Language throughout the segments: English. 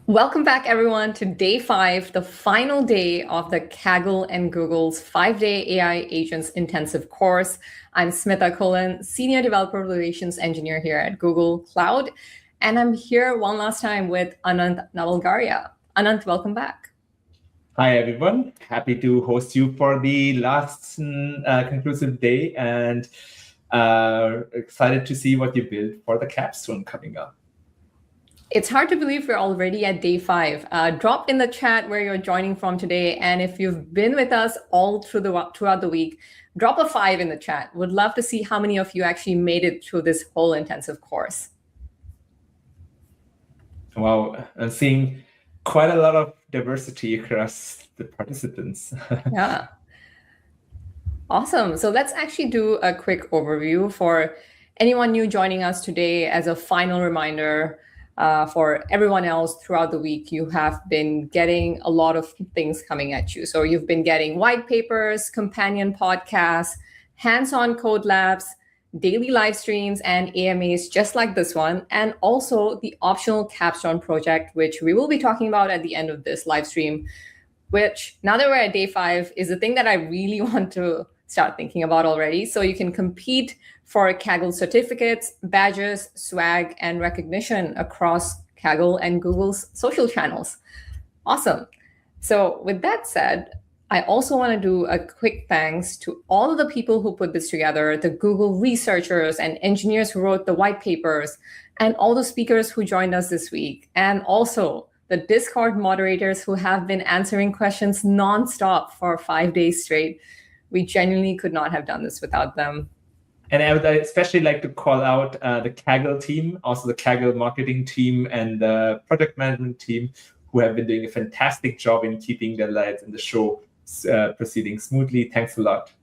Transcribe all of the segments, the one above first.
Welcome back, everyone, to day 5, the final day of the Kaggle and Google's 5-day AI Agents Intensive course. I'm Smita Kolan, Senior Developer Relations Engineer here at Google Cloud, and I'm here one last time with Anant Navalgaria. Anant, welcome back. Hi, everyone. Happy to host you for the last conclusive day, and excited to see what you build for the capstone coming up. It's hard to believe we're already at day 5. Drop in the chat where you're joining from today. And if you've been with us all throughout the week, drop a 5 in the chat. Would love to see how many of you actually made it through this whole intensive course. Wow, I'm seeing quite a lot of diversity across the participants. Yeah. Awesome. So let's actually do a quick overview for anyone new joining us today. As a final reminder, for everyone else throughout the week, you have been getting a lot of things coming at you. So you've been getting white papers, companion podcasts, hands-on code labs, daily live streams, and AMAs just like this one, and also the optional capstone project, which we will be talking about at the end of this live stream, which now that we're at day 5 is the thing that I really want to start thinking about already. So you can compete for Kaggle certificates, badges, swag, and recognition across Kaggle and Google's social channels. Awesome. So with that said, I also want to do a quick thanks to all of the people who put this together, the Google researchers and engineers who wrote the white papers, and all the speakers who joined us this week, and also the Discord moderators who have been answering questions nonstop for 5 days straight. We genuinely could not have done this without them. And I would especially like to call out the Kaggle team, also the Kaggle marketing team and the project management team, who have been doing a fantastic job in keeping the lights and the show proceeding smoothly. Thanks a lot.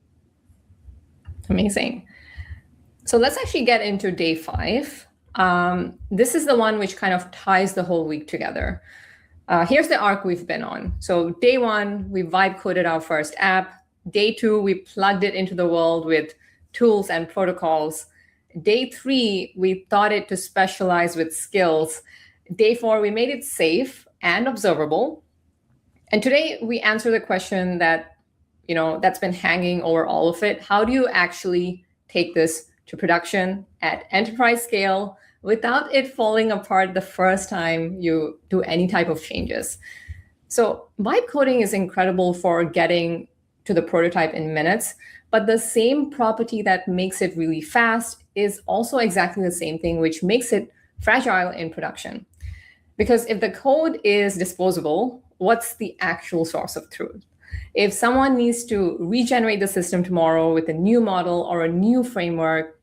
Amazing. So let's actually get into day 5. This is the one which kind of ties the whole week together. Here's the arc we've been on. So day 1, we vibe coded our first app. Day 2, we plugged it into the world with tools and protocols. Day 3, we taught it to specialize with skills. Day 4, we made it safe and observable. And today we answer the question that, that's been hanging over all of it. How do you actually take this to production at enterprise scale without it falling apart the first time you do any type of changes? So vibe coding is incredible for getting to the prototype in minutes, but the same property that makes it really fast is also exactly the same thing which makes it fragile in production. Because if the code is disposable, what's the actual source of truth? If someone needs to regenerate the system tomorrow with a new model or a new framework,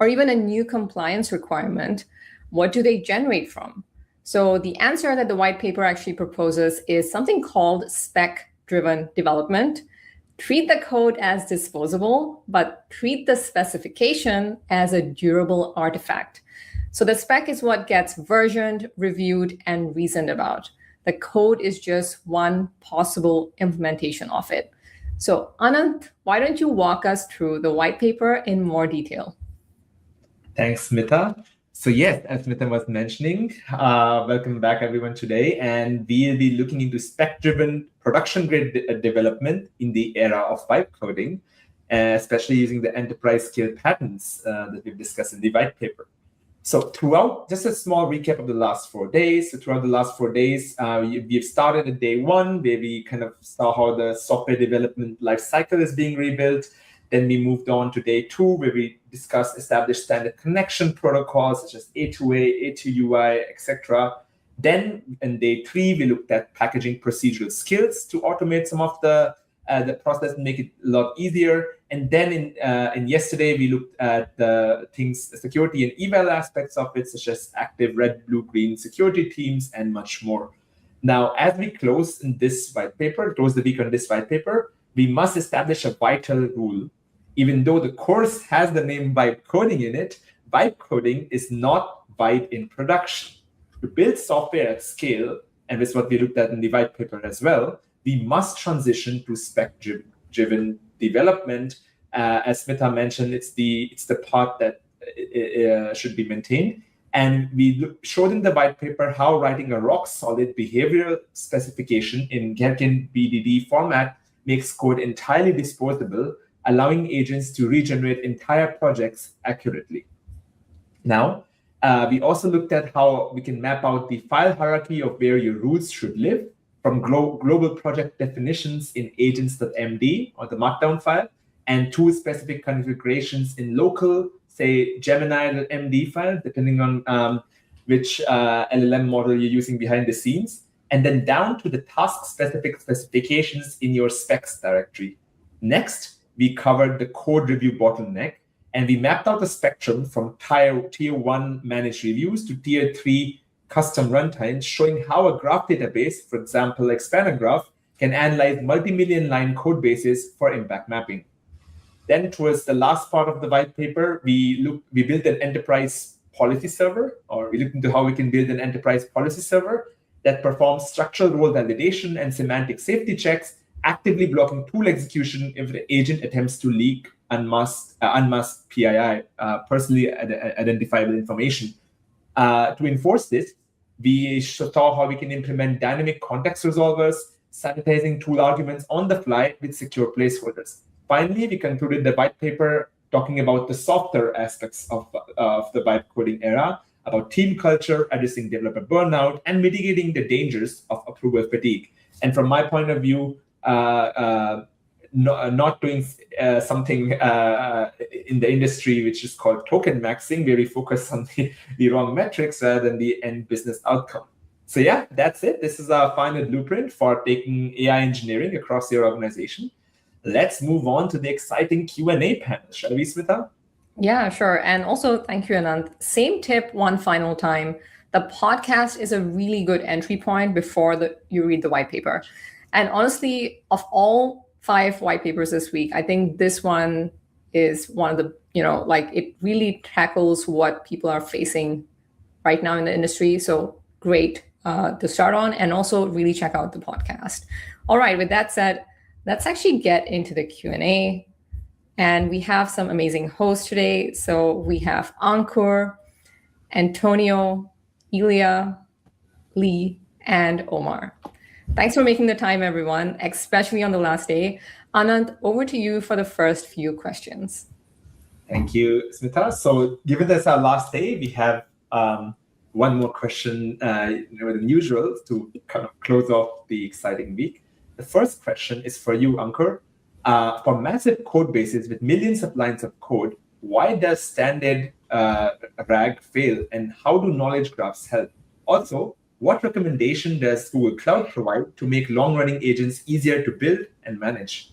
or even a new compliance requirement, what do they generate from? So the answer that the white paper actually proposes is something called spec-driven development. Treat the code as disposable, but treat the specification as a durable artifact. So the spec is what gets versioned, reviewed, and reasoned about. The code is just one possible implementation of it. So Anant, why don't you walk us through the white paper in more detail? Thanks, Smita. So yes, as Smita was mentioning, welcome back everyone today. And we'll be looking into spec-driven production-grade development in the era of vibe coding, especially using the enterprise scale patterns that we've discussed in the white paper. So throughout, just a small recap of the last 4 days. So throughout the last 4 days, we've started at day 1, where we kind of saw how the software development lifecycle is being rebuilt. Then we moved on to day 2, where we discussed established standard connection protocols such as A2A, A2UI, etc. Then in day 3, we looked at packaging procedural skills to automate some of the process and make it a lot easier. And then in yesterday, we looked at the security and eval aspects of it, such as active red, blue, green security teams, and much more. Now, as we close the week on this white paper, we must establish a vital rule. Even though the course has the name vibe coding in it, vibe coding is not vibe in production. To build software at scale, and this is what we looked at in the white paper as well, we must transition to spec-driven development. As Smita mentioned, it's the part that should be maintained. And we showed in the white paper how writing a rock-solid behavioral specification in Gherkin BDD format makes code entirely disposable, allowing agents to regenerate entire projects accurately. Now, we also looked at how we can map out the file hierarchy of where your rules should live from global project definitions in agents.md or the markdown file and tool-specific configurations in local, say, Gemini.md file, depending on which LLM model you're using behind the scenes, and then down to the task-specific specifications in your specs directory. Next, we covered the code review bottleneck, and we mapped out the spectrum from tier 1 managed reviews to tier 3 custom runtimes, showing how a graph database, for example, like SpannerGraph, can analyze multi-million line code bases for impact mapping. Then towards the last part of the white paper, we built an enterprise policy server, or we looked into how we can build an enterprise policy server that performs structural role validation and semantic safety checks, actively blocking tool execution if the agent attempts to leak unmasked PII, personally identifiable information. To enforce this, we saw how we can implement dynamic context resolvers, sanitizing tool arguments on the fly with secure placeholders. Finally, we concluded the white paper talking about the softer aspects of the vibe coding era, about team culture, addressing developer burnout, and mitigating the dangers of approval fatigue. And from my point of view, not doing something in the industry which is called token maxing, where we focus on the wrong metrics rather than the end business outcome. So yeah, that's it. This is our final blueprint for taking AI engineering across your organization. Let's move on to the exciting Q&A panel. Shall we, Smita? Yeah, sure. And also, thank you, Anand. Same tip one final time. The podcast is a really good entry point before you read the white paper. And honestly, of all 5 white papers this week, I think this one is one of the, it really tackles what people are facing right now in the industry. So great to start on, and also really check out the podcast. All right, with that said, let's actually get into the Q&A. And we have some amazing hosts today. So we have Ankur, Antonio, Ilya, Lee, and Omar. Thanks for making the time, everyone, especially on the last day. Anand, over to you for the first few questions. Thank you, Smita. So given this our last day, we have one more question than usual to kind of close off the exciting week. The first question is for you, Ankur. For massive code bases with millions of lines of code, why does standard RAG fail, and how do knowledge graphs help? Also, what recommendation does Google Cloud provide to make long-running agents easier to build and manage?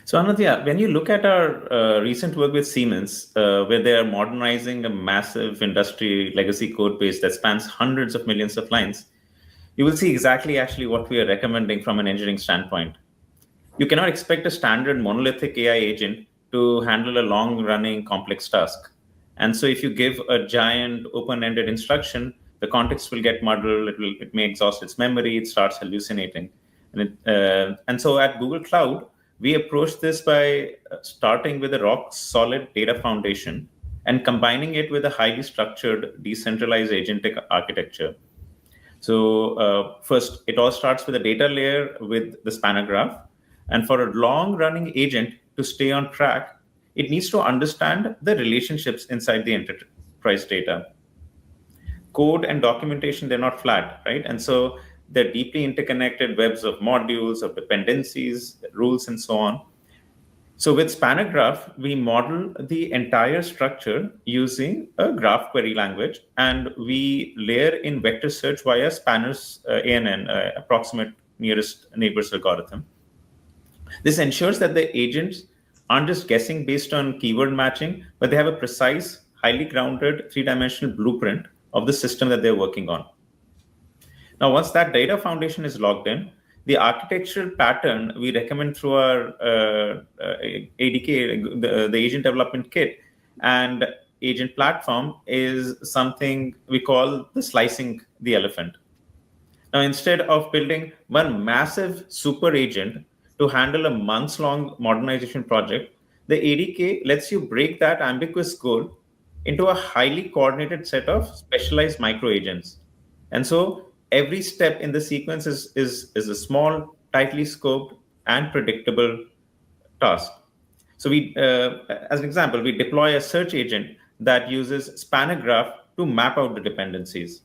So Anand, when you look at our recent work with Siemens, where they are modernizing a massive industry legacy code base that spans hundreds of millions of lines, you will see exactly actually what we are recommending from an engineering standpoint. You cannot expect a standard monolithic AI agent to handle a long-running complex task. And so if you give a giant open-ended instruction, the context will get muddled, it may exhaust its memory, it starts hallucinating. And so at Google Cloud, we approach this by starting with a rock-solid data foundation and combining it with a highly structured, decentralized agentic architecture. So first, it all starts with a data layer with the spanner graph. And for a long-running agent to stay on track, it needs to understand the relationships inside the enterprise data. Code and documentation, they're not flat, right? And so they're deeply interconnected webs of modules, of dependencies, rules, and so on. So with Spanner Graph, we model the entire structure using a graph query language, and we layer in vector search via Spanner's ANN, approximate nearest neighbors algorithm. This ensures that the agents aren't just guessing based on keyword matching, but they have a precise, highly grounded 3-dimensional blueprint of the system that they're working on. Now, once that data foundation is logged in, the architectural pattern we recommend through our ADK, the Agent Development Kit, and agent platform is something we call the slicing the elephant. Now, instead of building one massive super agent to handle a months-long modernization project, the ADK lets you break that ambiguous goal into a highly coordinated set of specialized micro agents. And so every step in the sequence is a small, tightly scoped and predictable task. So as an example, we deploy a search agent that uses spanner graph to map out the dependencies.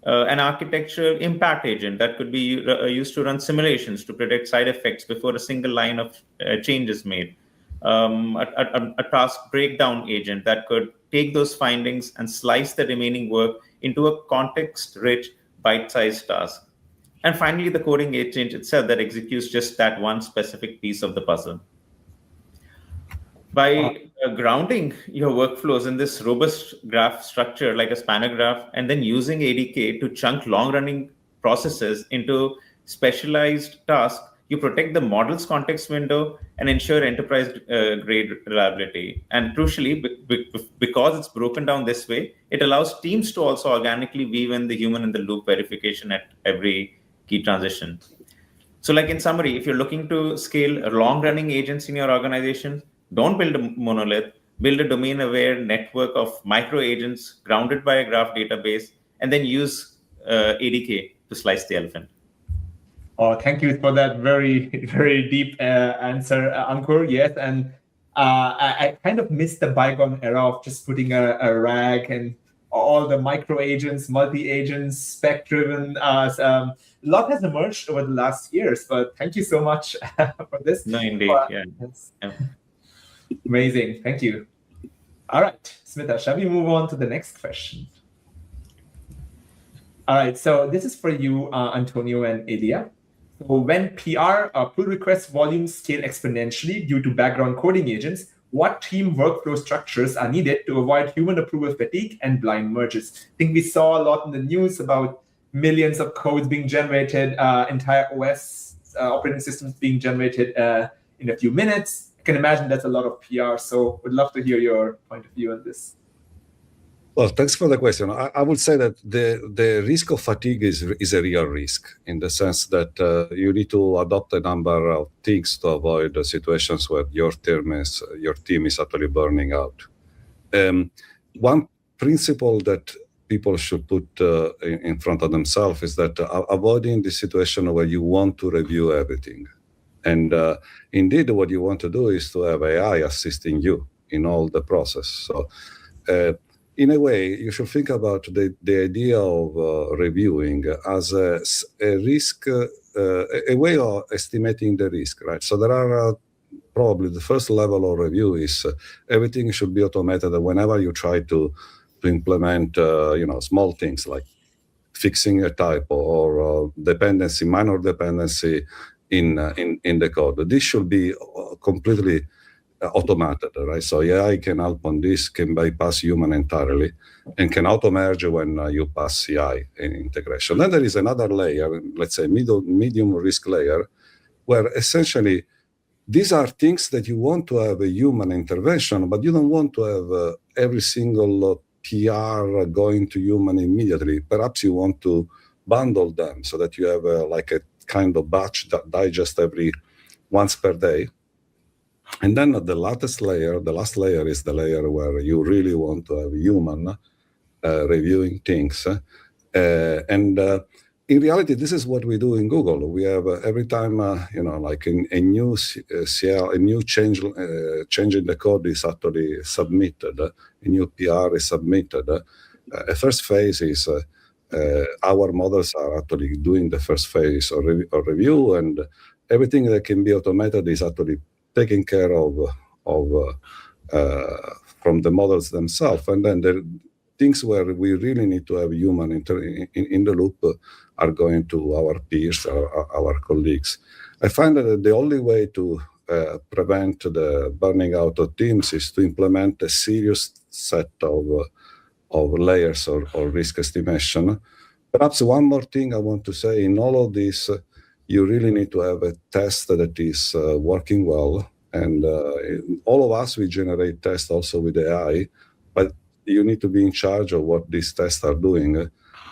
An architectural impact agent that could be used to run simulations to predict side effects before a single line of change is made. A task breakdown agent that could take those findings and slice the remaining work into a context-rich, bite-sized task. And finally, the coding agent itself that executes just that one specific piece of the puzzle. By grounding your workflows in this robust graph structure like a spanner graph, and then using ADK to chunk long-running processes into specialized tasks, you protect the model's context window and ensure enterprise-grade reliability. And crucially, because it's broken down this way, it allows teams to also organically weave in the human-in-the-loop verification at every key transition. So like in summary, if you're looking to scale long-running agents in your organization, don't build a monolith, build a domain-aware network of micro agents grounded by a graph database, and then use ADK to slice the elephant. Oh, thank you for that very, very deep answer, Ankur. Yes, and I kind of missed the bygone era of just putting a RAG and all the micro agents, multi-agents, spec-driven. A lot has emerged over the last years, but thank you so much for this. No, indeed. Yeah. Amazing. Thank you. All right, Smita, shall we move on to the next question? All right, so this is for you, Antonio and Ilya. So when pull request volumes scale exponentially due to background coding agents, what team workflow structures are needed to avoid human approval fatigue and blind merges? I think we saw a lot in the news about millions of codes being generated, entire OS operating systems being generated in a few minutes. I can imagine that's a lot of PR, so would love to hear your point of view on this. Well, thanks for the question. I would say that the risk of fatigue is a real risk in the sense that you need to adopt a number of things to avoid the situations where your team is actually burning out. One principle that people should put in front of themselves is that avoiding the situation where you want to review everything. And indeed, what you want to do is to have AI assisting you in all the process. So in a way, you should think about the idea of reviewing as a risk, a way of estimating the risk, right? So there are probably the first level of review is everything should be automated whenever you try to implement, small things like fixing a typo or minor dependency in the code. This should be completely automated, right? So AI can help on this, can bypass human entirely, and can auto-merge when you pass CI in integration. Then there is another layer, let's say medium risk layer, where essentially these are things that you want to have a human intervention, but you don't want to have every single PR going to human immediately. Perhaps you want to bundle them so that you have like a kind of batch digest every once per day. And then the last layer is the layer where you really want to have human reviewing things. And in reality, this is what we do in Google. We have every time, like a new CL, a new change in the code is actually submitted, a new PR is submitted. A first phase is our models are actually doing the first phase of review, and everything that can be automated is actually taken care of from the models themselves. And then the things where we really need to have human in the loop are going to our peers, our colleagues. I find that the only way to prevent the burning out of teams is to implement a serious set of layers or risk estimation. Perhaps one more thing I want to say, in all of this, you really need to have a test that is working well. And all of us, we generate tests also with AI, but you need to be in charge of what these tests are doing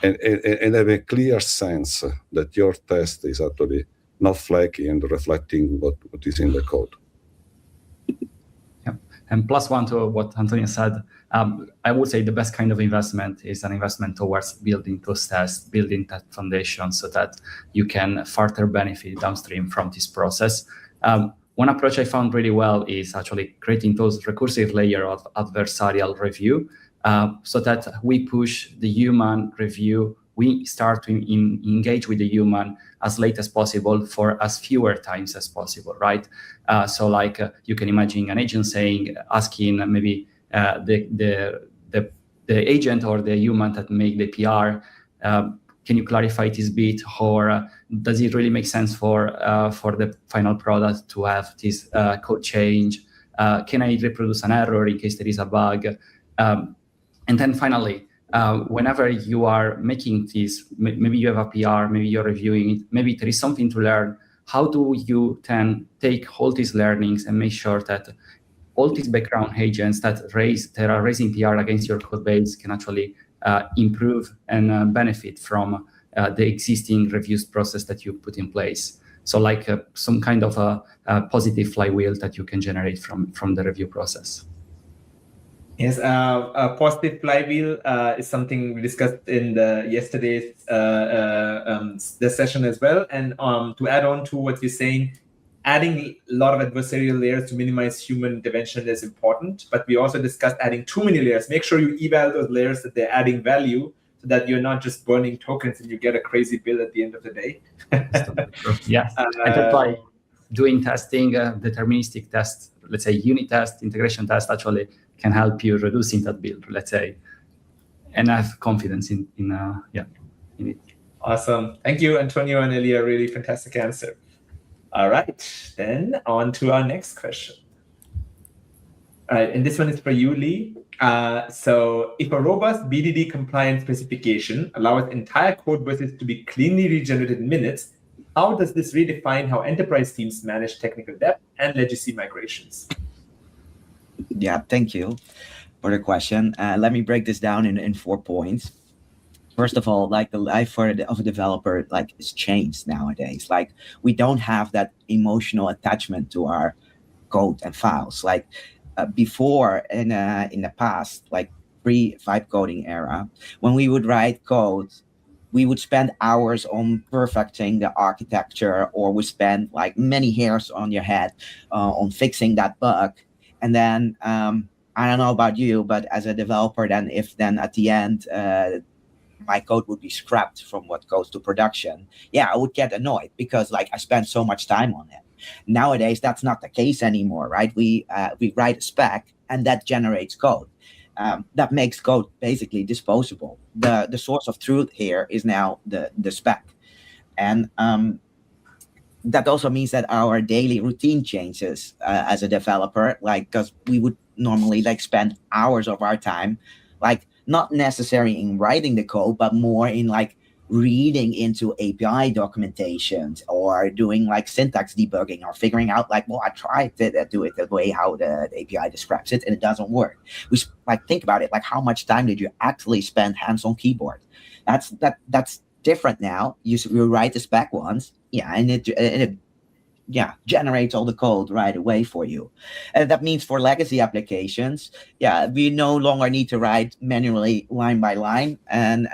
and have a clear sense that your test is actually not flaky and reflecting what is in the code. Yeah. And plus one to what Antonio said, I would say the best kind of investment is an investment towards building those tests, building that foundation so that you can further benefit downstream from this process. One approach I found really well is actually creating those recursive layer of adversarial review so that we push the human review. We start to engage with the human as late as possible for as fewer times as possible, right? So like you can imagine an agent asking maybe the agent or the human that make the PR, can you clarify this bit, or does it really make sense for the final product to have this code change? Can I reproduce an error in case there is a bug? And then finally, whenever you are making this, maybe you have a PR, maybe you're reviewing it, maybe there is something to learn. How do you then take all these learnings and make sure that all these background agents that are raising PR against your code base can actually improve and benefit from the existing reviews process that you put in place? So like some kind of a positive flywheel that you can generate from the review process. Yes, a positive flywheel is something we discussed in yesterday's the session as well. And to add on to what you're saying, adding a lot of adversarial layers to minimize human intervention is important. But we also discussed adding too many layers. Make sure you eval those layers that they're adding value, so that you're not just burning tokens and you get a crazy bill at the end of the day. Yes, and that's why doing testing, deterministic tests, let's say unit test, integration test, actually can help you reducing that bill, let's say, and have confidence in it. Awesome. Thank you, Antonio and Elia. Really fantastic answer. All right, then on to our next question. All right, and this one is for you, Lee. So if a robust BDD compliant specification allows entire code bases to be cleanly regenerated in minutes, how does this redefine how enterprise teams manage technical debt and legacy migrations? Yeah, thank you for the question. Let me break this down in 4 points. First of all, like the life of a developer, like is changed nowadays. Like we don't have that emotional attachment to our code and files. Like before in the past, like pre-vibe coding era, when we would write code, we would spend hours on perfecting the architecture, or we spend like many hairs on your head on fixing that bug. And then I don't know about you, but as a developer, then at the end, my code would be scrapped from what goes to production, I would get annoyed because like I spent so much time on it. Nowadays, that's not the case anymore, right? We write a spec and that generates code. That makes code basically disposable. The source of truth here is now the spec. And that also means that our daily routine changes as a developer, like, because we would normally like spend hours of our time, like not necessarily in writing the code, but more in like reading into API documentations or doing like syntax debugging or figuring out like, well, I tried to do it the way how the API describes it and it doesn't work. We like think about it, like how much time did you actually spend hands on keyboard? That's different now. You write the spec once, and it generates all the code right away for you. And that means for legacy applications, we no longer need to write manually line by line and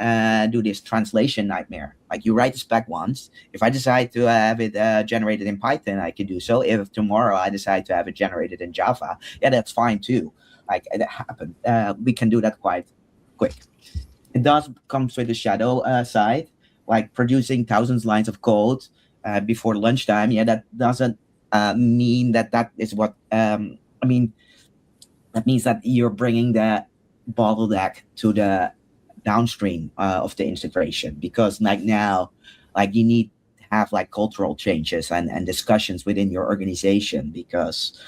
do this translation nightmare. Like you write the spec once. If I decide to have it generated in Python, I can do so. If tomorrow I decide to have it generated in Java, that's fine too. Like it happened. We can do that quite quick. It does come with the shadow side, like producing thousands of lines of code before lunchtime. That doesn't mean that is what that means that you're bringing the bottleneck to the downstream of the integration, because like now, like you need to have like cultural changes and discussions within your organization, because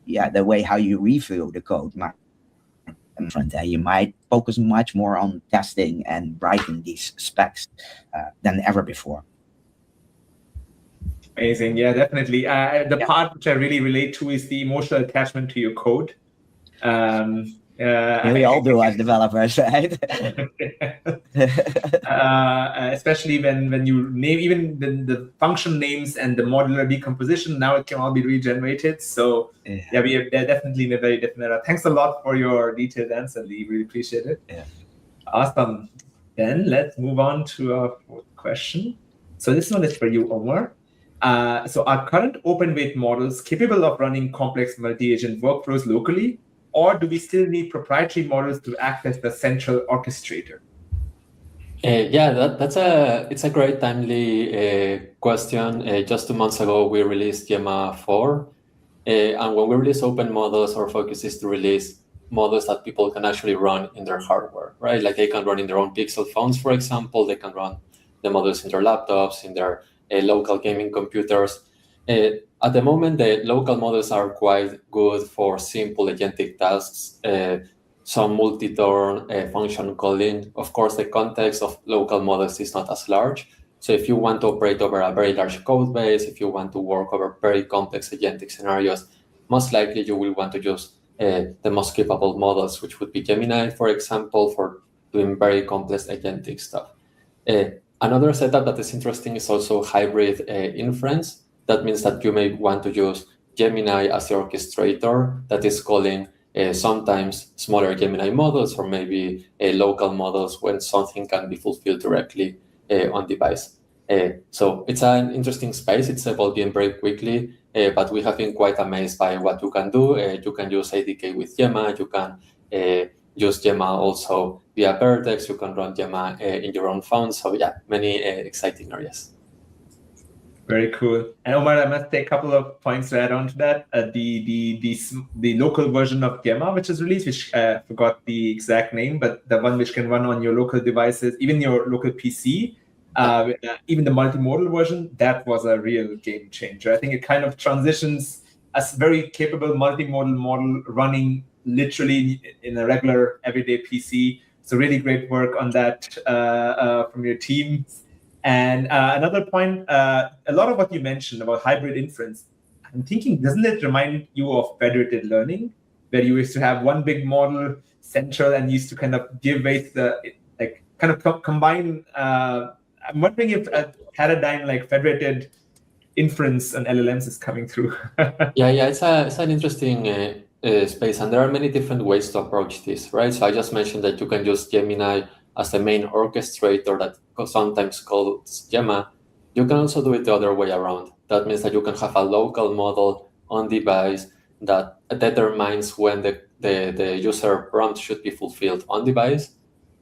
the way how you review the code might different. You might focus much more on testing and writing these specs than ever before. Amazing. Yeah, definitely. The part which I really relate to is the emotional attachment to your code. We all do as developers, right? Especially when you name even the function names and the modular decomposition, now it can all be regenerated. So yeah, they're definitely in a very different era. Thanks a lot for your detailed answer, Lee. Really appreciate it. Yeah. Awesome. Then let's move on to our fourth question. So this one is for you, Omar. So are current open weight models capable of running complex multi-agent workflows locally, or do we still need proprietary models to act as the central orchestrator? Yeah, it's a great timely question. Just 2 months ago, we released Gemma 4. And when we release open models, our focus is to release models that people can actually run in their hardware, right? Like they can run in their own Pixel phones, for example. They can run the models in their laptops, in their local gaming computers. At the moment, the local models are quite good for simple agentic tasks, some multi-turn function calling. Of course, the context of local models is not as large. So if you want to operate over a very large code base, if you want to work over very complex agentic scenarios, most likely you will want to use the most capable models, which would be Gemini, for example, for doing very complex agentic stuff. Another setup that is interesting is also hybrid inference. That means that you may want to use Gemini as the orchestrator that is calling sometimes smaller Gemini models or maybe local models when something can be fulfilled directly on device. So it's an interesting space. It's evolving very quickly, but we have been quite amazed by what you can do. You can use ADK with Gemma. You can use Gemma also via Vertex. You can run Gemma in your own phone. So yeah, many exciting areas. Very cool. And Omar, I must take a couple of points to add on to that. The local version of Gemma, which is released, which I forgot the exact name, but the one which can run on your local devices, even your local PC, even the multimodal version, that was a real game changer. I think it kind of transitions a very capable multimodal model running literally in a regular everyday PC. So really great work on that from your team. And another point, a lot of what you mentioned about hybrid inference, I'm thinking, doesn't it remind you of federated learning, where you used to have one big model central and used to kind of give way to the, combine. I'm wondering if a paradigm like federated inference and LLMs is coming through. Yeah, it's an interesting space, and there are many different ways to approach this, right? So I just mentioned that you can use Gemini as the main orchestrator that sometimes calls Gemma. You can also do it the other way around. That means that you can have a local model on device that determines when the user prompt should be fulfilled on device,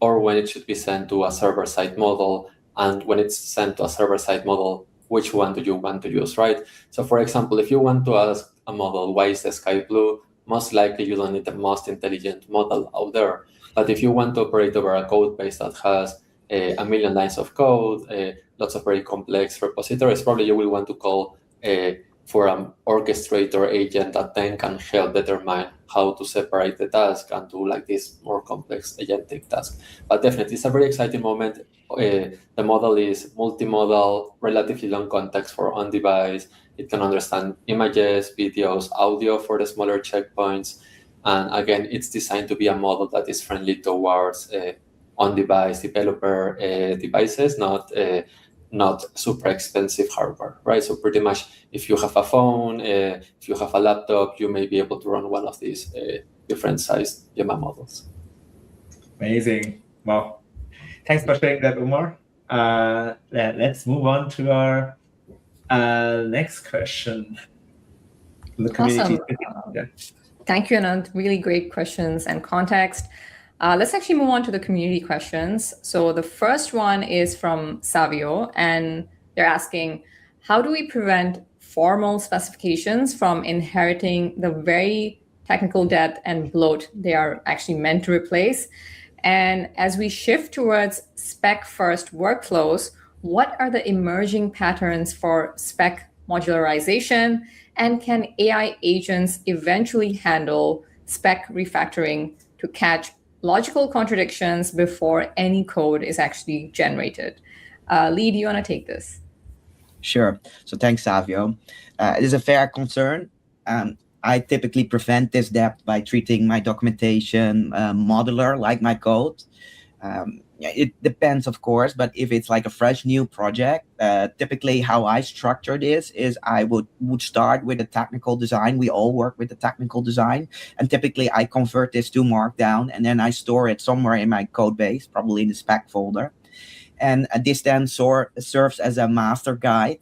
or when it should be sent to a server-side model. And when it's sent to a server-side model, which one do you want to use, right? So for example, if you want to ask a model, why is the sky blue? Most likely you don't need the most intelligent model out there. But if you want to operate over a code base that has a million lines of code, lots of very complex repositories, probably you will want to call for an orchestrator agent that then can help determine how to separate the task and do like this more complex agentic task. But definitely, it's a very exciting moment. The model is multimodal, relatively long context for on-device. It can understand images, videos, audio for the smaller checkpoints. And again, it's designed to be a model that is friendly towards on-device developer devices, not super expensive hardware, right? So pretty much, if you have a phone, if you have a laptop, you may be able to run one of these different sized Gemma models. Amazing. Wow. Thanks for sharing that, Umar. Let's move on to our next question. The community. Awesome. Yeah. Thank you, Anand. Really great questions and context. Let's actually move on to the community questions. So the first one is from Savio, and they're asking, how do we prevent formal specifications from inheriting the very technical debt and bloat they are actually meant to replace? And as we shift towards spec-first workflows, what are the emerging patterns for spec modularization? And can AI agents eventually handle spec refactoring to catch logical contradictions before any code is actually generated? Lee, do you want to take this? Sure. So thanks, Savio. It is a fair concern. I I typically prevent this debt by treating my documentation modular, like my code. It depends, of course, but if it's like a fresh new project, typically how I structure this is I would start with the technical design. We all work with the technical design, and typically I convert this to Markdown, and then I store it somewhere in my code base, probably in the spec folder. And this then serves as a master guide.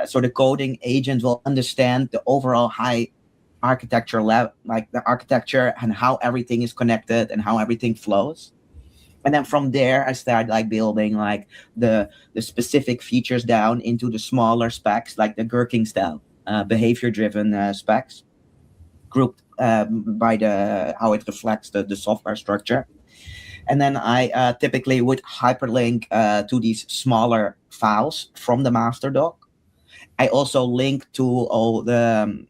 So the coding agent will understand the overall high architecture level, like the architecture and how everything is connected and how everything flows. And then from there, I start like building like the specific features down into the smaller specs, like the Gherkin style, behavior-driven specs, grouped by how it reflects the software structure. And then I typically would hyperlink to these smaller files from the master doc. I also link to all the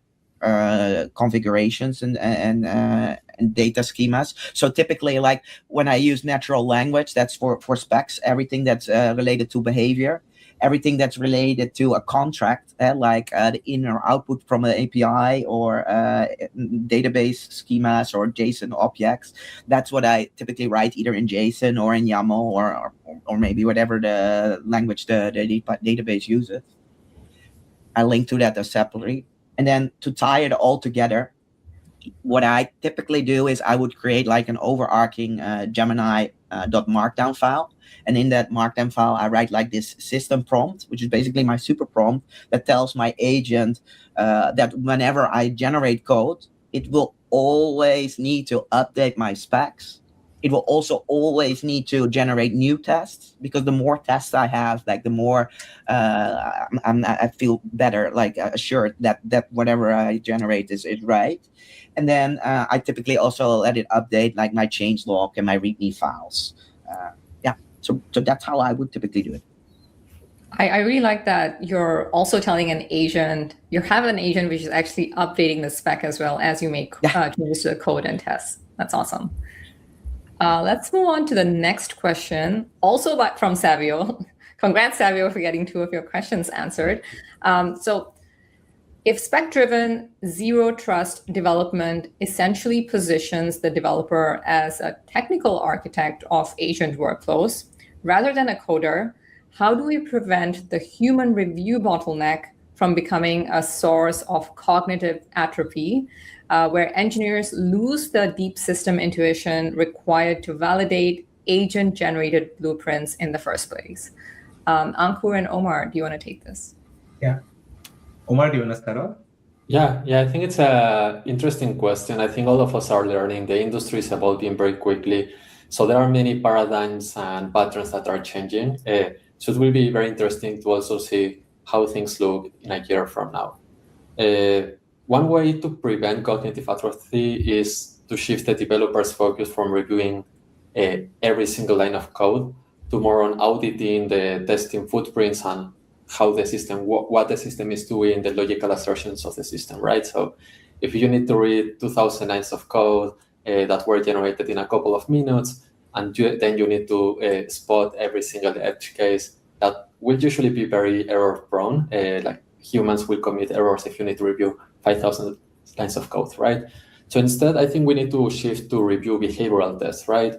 configurations and data schemas. So typically, like when I use natural language, that's for specs, everything that's related to behavior, everything that's related to a contract, like the in or output from an API or database schemas or JSON objects. That's what I typically write either in JSON or in YAML or maybe whatever the language the database uses. I link to that separately. And then to tie it all together, what I typically do is I would create like an overarching Gemini.markdown file. And in that Markdown file, I write like this system prompt, which is basically my super prompt that tells my agent that whenever I generate code, it will always need to update my specs. It will also always need to generate new tests, because the more tests I have, like the more I feel better, like assured that whatever I generate is right. And then I typically also let it update like my changelog and my README files. So that's how I would typically do it. I really like that you're also telling an agent, you have an agent which is actually updating the spec as well as you make changes to the code and tests. That's awesome. Let's move on to the next question, also from Savio. Congrats, Savio, for getting 2 of your questions answered. So if spec-driven zero trust development essentially positions the developer as a technical architect of agent workflows rather than a coder, how do we prevent the human review bottleneck from becoming a source of cognitive atrophy, where engineers lose the deep system intuition required to validate agent-generated blueprints in the first place? Ankur and Omar, do you want to take this? Yeah. Omar, do you want to start off? Yeah, I think it's an interesting question. I think all of us are learning. The industry is evolving very quickly. So there are many paradigms and patterns that are changing. So it will be very interesting to also see how things look in a year from now. One way to prevent cognitive atrophy is to shift the developer's focus from reviewing every single line of code to more on auditing the testing footprints and how the system, what the system is doing, the logical assertions of the system, right? So if you need to read 2,000 lines of code that were generated in a couple of minutes, and then you need to spot every single edge case, that will usually be very error prone. Like humans will commit errors if you need to review 5,000 lines of code, right? So instead, I think we need to shift to review behavioral tests, right?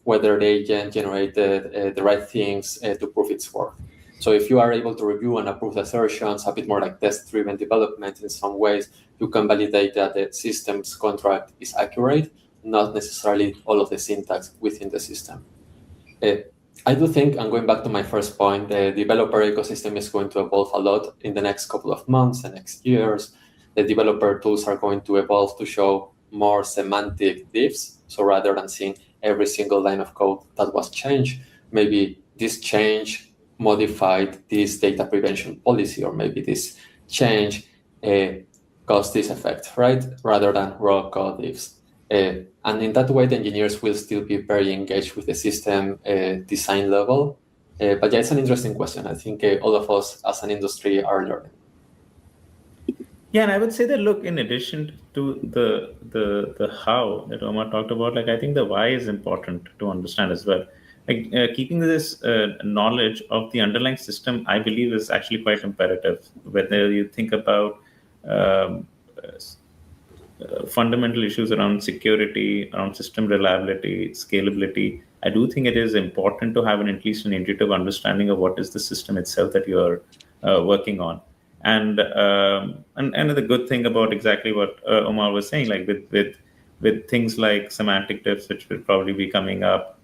Whether the agent generated the right things to prove its worth. So if you are able to review and approve the assertions, a bit more like test-driven development in some ways, you can validate that the system's contract is accurate, not necessarily all of the syntax within the system. I do think, and going back to my first point, the developer ecosystem is going to evolve a lot in the next couple of months and next years. The developer tools are going to evolve to show more semantic diffs. So rather than seeing every single line of code that was changed, maybe this change modified this data prevention policy, or maybe this change caused this effect, right? Rather than raw code diffs. And in that way, the engineers will still be very engaged with the system design level. But yeah, it's an interesting question. I think all of us as an industry are learning. Yeah, and I would say that, look, in addition to the how that Omar talked about, like I think the why is important to understand as well. Like keeping this knowledge of the underlying system, I believe, is actually quite imperative. Whether you think about fundamental issues around security, around system reliability, scalability, I do think it is important to have at least an intuitive understanding of what is the system itself that you are working on. And the good thing about exactly what Omar was saying, like with things like semantic diffs, which will probably be coming up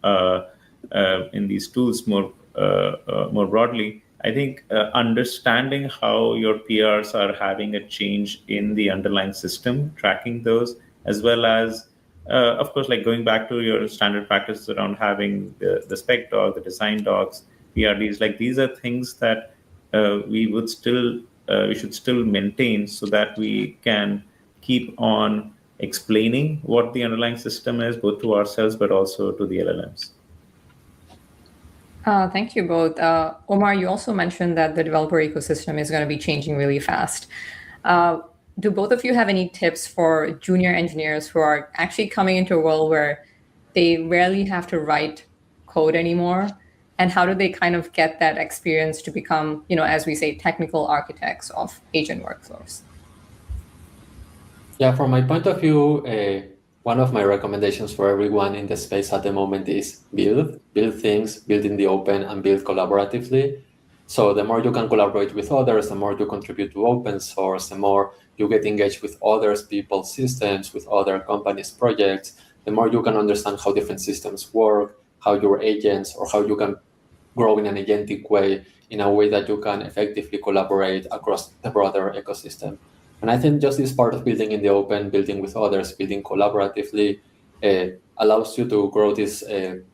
in these tools more broadly, I think understanding how your PRs are having a change in the underlying system, tracking those, as well as, of course, like going back to your standard practices around having the spec doc, the design docs, PRDs, like these are things that we should still maintain so that we can keep on explaining what the underlying system is, both to ourselves, but also to the LLMs. Thank you both. Omar, you also mentioned that the developer ecosystem is going to be changing really fast. Do both of you have any tips for junior engineers who are actually coming into a world where they rarely have to write code anymore? And how do they kind of get that experience to become, as we say, technical architects of agent workflows? Yeah, from my point of view, one of my recommendations for everyone in the space at the moment is build things, build in the open, and build collaboratively. So the more you can collaborate with others, the more you contribute to open source, the more you get engaged with others, people's systems, with other companies' projects, the more you can understand how different systems work, how your agents, or how you can grow in an agentic way, in a way that you can effectively collaborate across the broader ecosystem. And I think just this part of building in the open, building with others, building collaboratively, allows you to grow this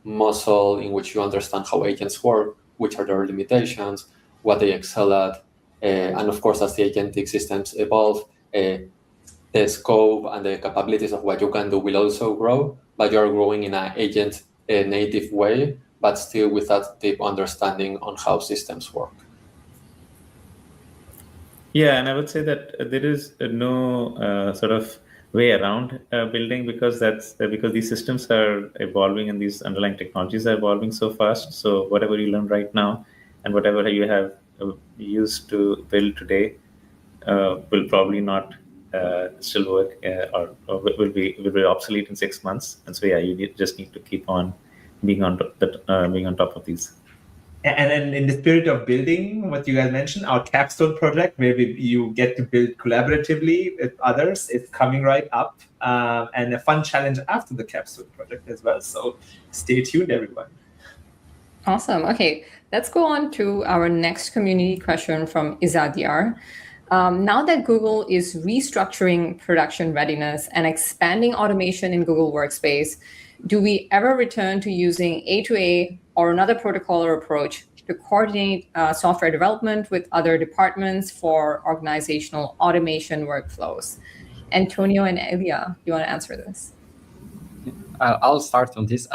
muscle in which you understand how agents work, which are their limitations, what they excel at. And of course, as the agentic systems evolve, the scope and the capabilities of what you can do will also grow, but you're growing in an agent native way, but still with that deep understanding on how systems work. Yeah, and I would say that there is no sort of way around building, because these systems are evolving and these underlying technologies are evolving so fast. So whatever you learn right now and whatever you have used to build today will probably not still work or will be obsolete in 6 months. And so you just need to keep on being on top of these. And in the spirit of building, what you guys mentioned, our capstone project, where you get to build collaboratively with others, is coming right up, and a fun challenge after the capstone project as well. So stay tuned, everyone. Awesome. Okay, let's go on to our next community question from Izadiar. Now that Google is restructuring production readiness and expanding automation in Google Workspace, do we ever return to using A2A or another protocol or approach to coordinate software development with other departments for organizational automation workflows? Antonio and Elia, you want to answer this? I'll start on this.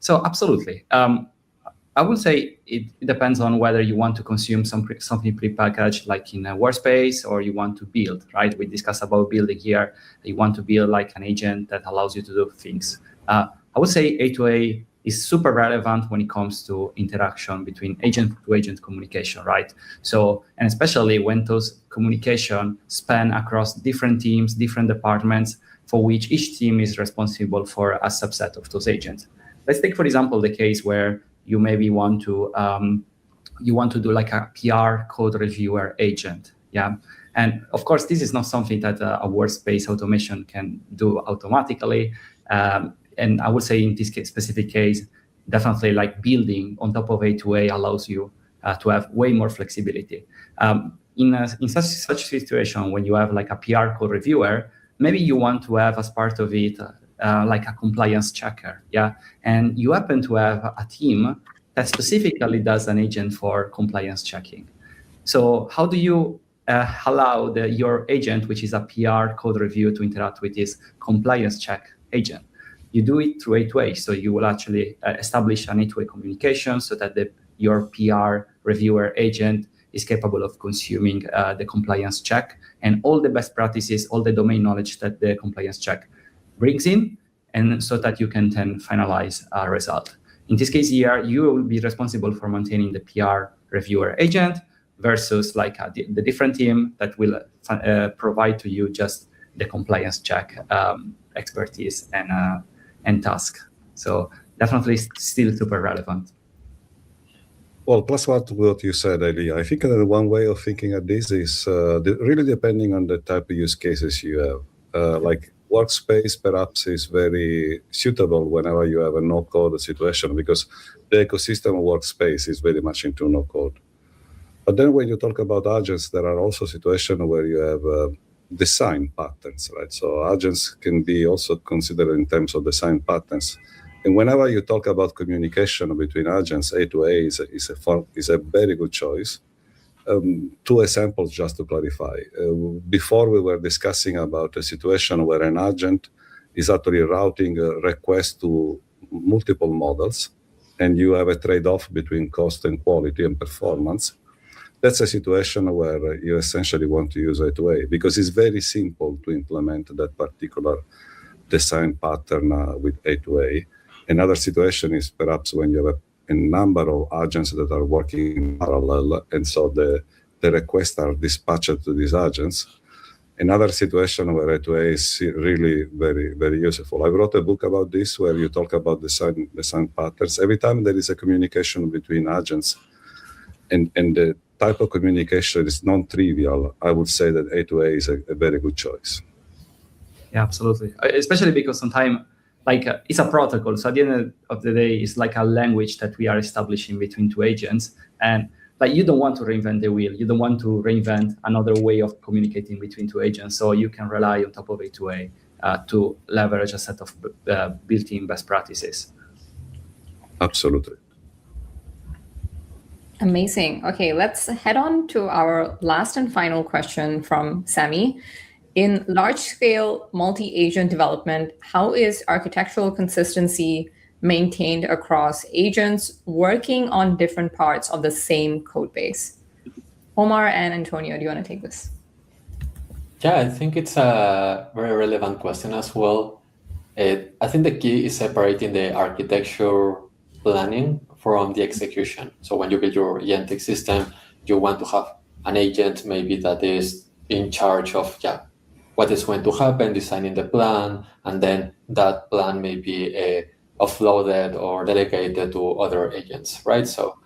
So absolutely. I would say it depends on whether you want to consume something prepackaged like in a workspace, or you want to build, right? We discussed about building here. You want to build like an agent that allows you to do things. I would say A2A is super relevant when it comes to interaction between agent-to-agent communication, right? So, and especially when those communication span across different teams, different departments, for which each team is responsible for a subset of those agents. Let's take, for example, the case where you maybe want to do like a PR code reviewer agent, yeah. And of course, this is not something that a workspace automation can do automatically. And I would say in this specific case, definitely like building on top of A2A allows you to have way more flexibility. In such a situation, when you have like a PR code reviewer, maybe you want to have as part of it like a compliance checker, yeah? And you happen to have a team that specifically does an agent for compliance checking. So how do you allow your agent, which is a PR code review, to interact with this compliance check agent? You do it through A2A. So you will actually establish an A2A communication so that your PR reviewer agent is capable of consuming the compliance check and all the best practices, all the domain knowledge that the compliance check brings in, and so that you can then finalize a result. In this case here, you will be responsible for maintaining the PR reviewer agent, versus like the different team that will provide to you just the compliance check expertise and task. So definitely still super relevant. Well, plus what you said, Eli, I think that one way of thinking at this is really depending on the type of use cases you have. Like workspace perhaps is very suitable whenever you have a no-code situation because the ecosystem of workspace is very much into no-code. But then when you talk about agents, there are also situations where you have design patterns, right? So agents can be also considered in terms of design patterns. And whenever you talk about communication between agents, A2A is a very good choice. 2 examples just to clarify. Before we were discussing about a situation where an agent is actually routing a request to multiple models, and you have a trade-off between cost and quality and performance. That's a situation where you essentially want to use A2A because it's very simple to implement that particular design pattern with A2A. Another situation is perhaps when you have a number of agents that are working in parallel, and so the requests are dispatched to these agents. Another situation where A2A is really very, very useful. I wrote a book about this where you talk about design patterns. Every time there is a communication between agents and the type of communication is non-trivial, I would say that A2A is a very good choice. Yeah, absolutely. Especially because sometimes it's a protocol. So at the end of the day, it's like a language that we are establishing between 2 agents. And you don't want to reinvent the wheel. You don't want to reinvent another way of communicating between 2 agents. So you can rely on top of A2A to leverage a set of built-in best practices. Absolutely. Amazing. Okay, let's head on to our last and final question from Sami. In large-scale multi-agent development, how is architectural consistency maintained across agents working on different parts of the same code base? Omar and Antonio, do you want to take this? Yeah, I think it's a very relevant question as well. I think the key is separating the architecture planning from the execution. So when you build your agentic system, you want to have an agent maybe that is in charge of what is going to happen, designing the plan, and then that plan may be offloaded or delegated to other agents, right? So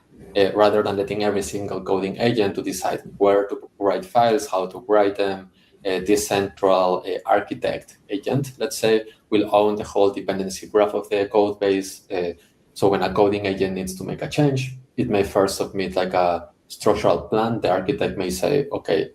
rather than letting every single coding agent to decide where to write files, how to write them, this central architect agent, let's say, will own the whole dependency graph of the code base. So when a coding agent needs to make a change, it may first submit like a structural plan. The architect may say, okay,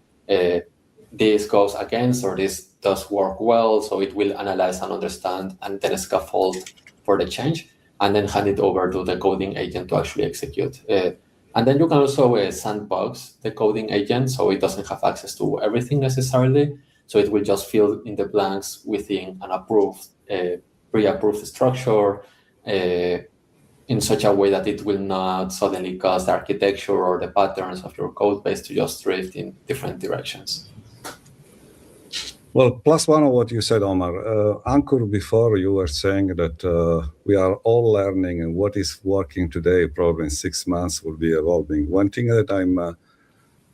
this goes against or this does work well. So it will analyze and understand and then scaffold for the change and then hand it over to the coding agent to actually execute. And then you can also sandbox the coding agent so it doesn't have access to everything necessarily. So it will just fill in the blanks within an approved, pre-approved structure in such a way that it will not suddenly cause the architecture or the patterns of your code base to just drift in different directions. Well, plus one of what you said, Omar. Ankur, before you were saying that we are all learning and what is working today probably in 6 months will be evolving. One thing that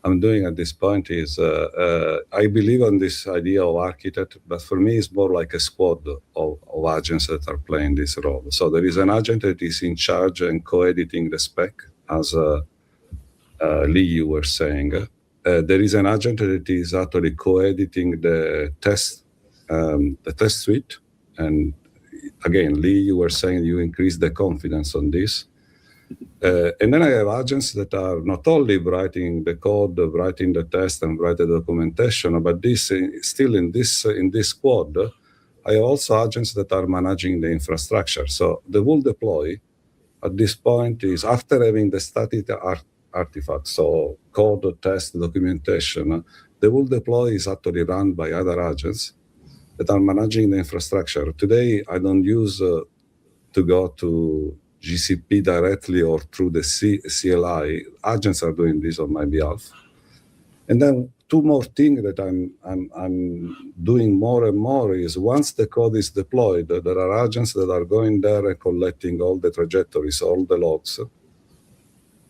I'm doing at this point is I believe on this idea of architect, but for me it's more like a squad of agents that are playing this role. So there is an agent that is in charge and co-editing the spec, as Lee, you were saying. There is an agent that is actually co-editing the test suite. And again, Lee, you were saying you increase the confidence on this. And then I have agents that are not only writing the code, writing the test, and writing the documentation, but this still in this squad, I have also agents that are managing the infrastructure. So the whole deploy at this point is after having the static artifacts, so code, test, documentation, the whole deploy is actually run by other agents that are managing the infrastructure. Today, I don't use to go to GCP directly or through the CLI. Agents are doing this on my behalf. And then 2 more things that I'm doing more and more is once the code is deployed, there are agents that are going there and collecting all the trajectories, all the logs.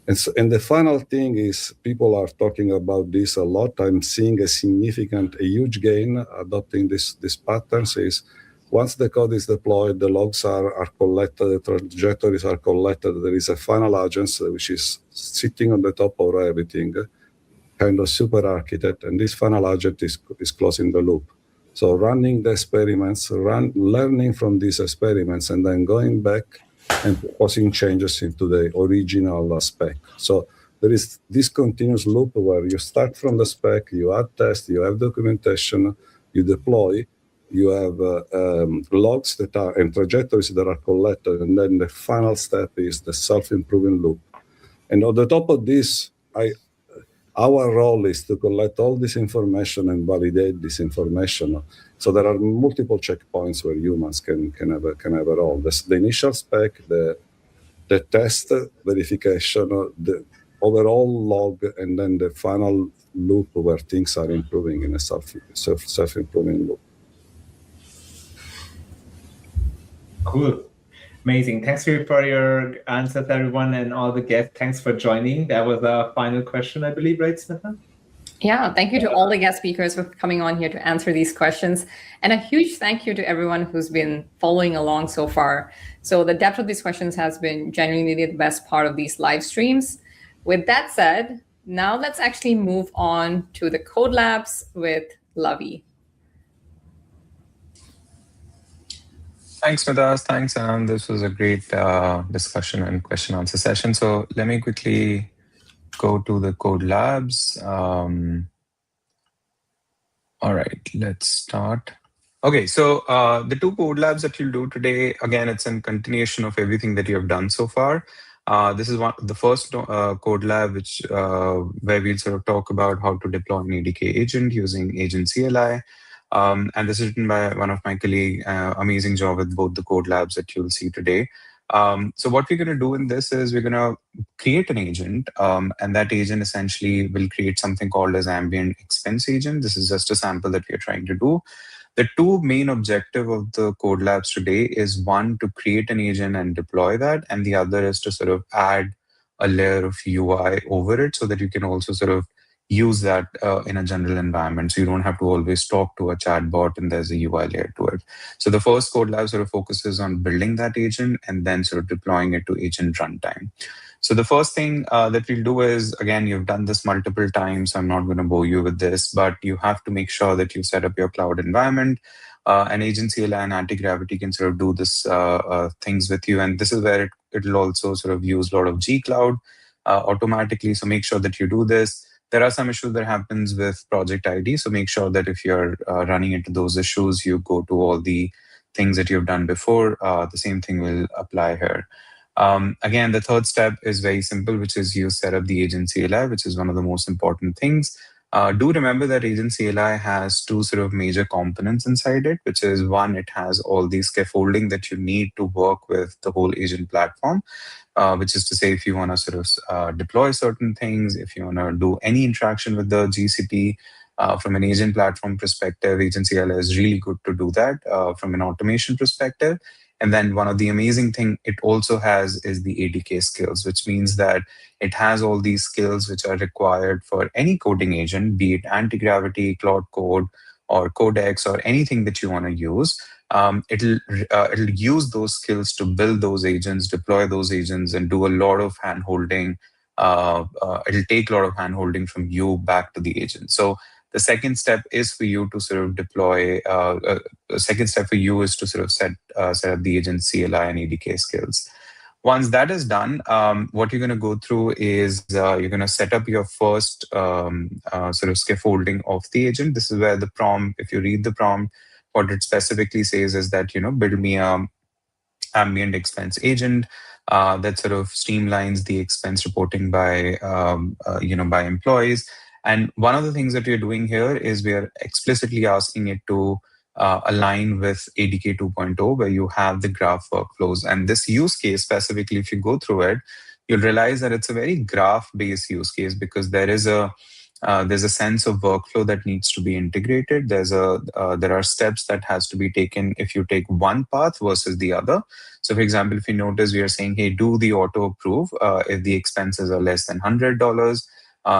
And the final thing is, people are talking about this a lot. I'm seeing a huge gain adopting these patterns is once the code is deployed, the logs are collected, the trajectories are collected. There is a final agent which is sitting on the top of everything, kind of super architect, and this final agent is closing the loop. So running the experiments, learning from these experiments, and then going back and proposing changes into the original spec. So there is this continuous loop where you start from the spec, you add tests, you have documentation, you deploy, you have logs that are and trajectories that are collected, and then the final step is the self-improving loop. And on the top of this, our role is to collect all this information and validate this information. So there are multiple checkpoints where humans can have a role. The initial spec, the test verification, the overall log, and then the final loop where things are improving in a self-improving loop. Cool. Amazing. Thanks for your answers, everyone, and all the guests. Thanks for joining. That was our final question, I believe, right, Smita? Yeah, thank you to all the guest speakers for coming on here to answer these questions. And a huge thank you to everyone who's been following along so far. So the depth of these questions has been genuinely the best part of these live streams. With that said, now let's actually move on to the Code Labs with Lavi. Thanks, Midas. Thanks, Anand. This was a great discussion and question answer session. So let me quickly go to the Code Labs. All right, let's start. Okay, so the two Code Labs that you'll do today, again, it's in continuation of everything that you have done so far. This is the first Code Lab, which where we'll sort of talk about how to deploy an ADK agent using Agent CLI. And this is written by one of my colleagues. Amazing job with both the Code Labs that you'll see today. So what we're going to do in this is we're going to create an agent, and that agent essentially will create something called as ambient expense agent. This is just a sample that we're trying to do. The two main objectives of the Code Labs today is one, to create an agent and deploy that, and the other is to sort of add a layer of UI over it so that you can also sort of use that in a general environment. So you don't have to always talk to a chatbot and there's a UI layer to it. So the first Code Lab sort of focuses on building that agent and then sort of deploying it to agent runtime. So the first thing that we'll do is, again, you've done this multiple times, so I'm not going to bore you with this, but you have to make sure that you set up your cloud environment. And Agent CLI and Anti-Gravity can sort of do this things with you. And this is where it'll also sort of use a lot of G-Cloud automatically. So make sure that you do this. There are some issues that happens with project ID. So make sure that if you're running into those issues, you go to all the things that you've done before. The same thing will apply here. Again, the third step is very simple, which is you set up the Agent CLI, which is one of the most important things. Do remember that Agent CLI has two sort of major components inside it, which is one, it has all the scaffolding that you need to work with the whole agent platform, which is to say, if you want to sort of deploy certain things, if you want to do any interaction with the GCP from an agent platform perspective, Agent CLI is really good to do that from an automation perspective. And then one of the amazing thing it also has is the ADK skills, which means that it has all these skills which are required for any coding agent, be it Anti-Gravity, Claude Code, or Codex, or anything that you want to use. It'll use those skills to build those agents, deploy those agents, and do a lot of hand-holding. It'll take a lot of hand-holding from you back to the agent. So the second step is for you to sort of deploy. The second step for you is to sort of set up the Agent CLI and ADK skills. Once that is done, what you're going to go through is you're going to set up your first sort of scaffolding of the agent. This is where the prompt, if you read the prompt, what it specifically says is that, build me a ambient expense agent that sort of streamlines the expense reporting by, by employees. And one of the things that we're doing here is we are explicitly asking it to align with ADK 2.0, where you have the graph workflows. And this use case specifically, if you go through it, you'll realize that it's a very graph-based use case because there is a There's a sense of workflow that needs to be integrated. There are steps that has to be taken if you take one path versus the other. So, for example, if you notice, we are saying, hey, do the auto approve if the expenses are less than $100.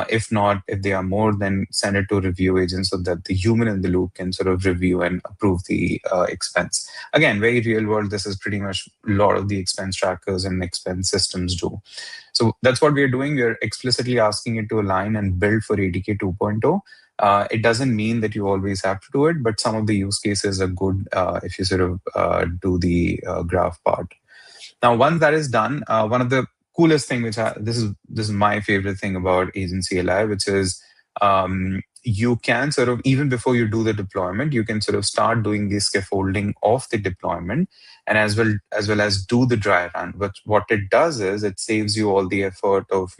If not, if they are more, then send it to review agents so that the human in the loop can sort of review and approve the expense. Again, very real world. This is pretty much a lot of the expense trackers and expense systems do. So that's what we are doing. We are explicitly asking it to align and build for ADK 2.0. It doesn't mean that you always have to do it, but some of the use cases are good if you sort of do the graph part. Now, once that is done, one of the coolest thing, this is my favorite thing about Agent CLI, which is you can sort of, even before you do the deployment, you can sort of start doing the scaffolding of the deployment and as well as do the dry run. But what it does is it saves you all the effort of,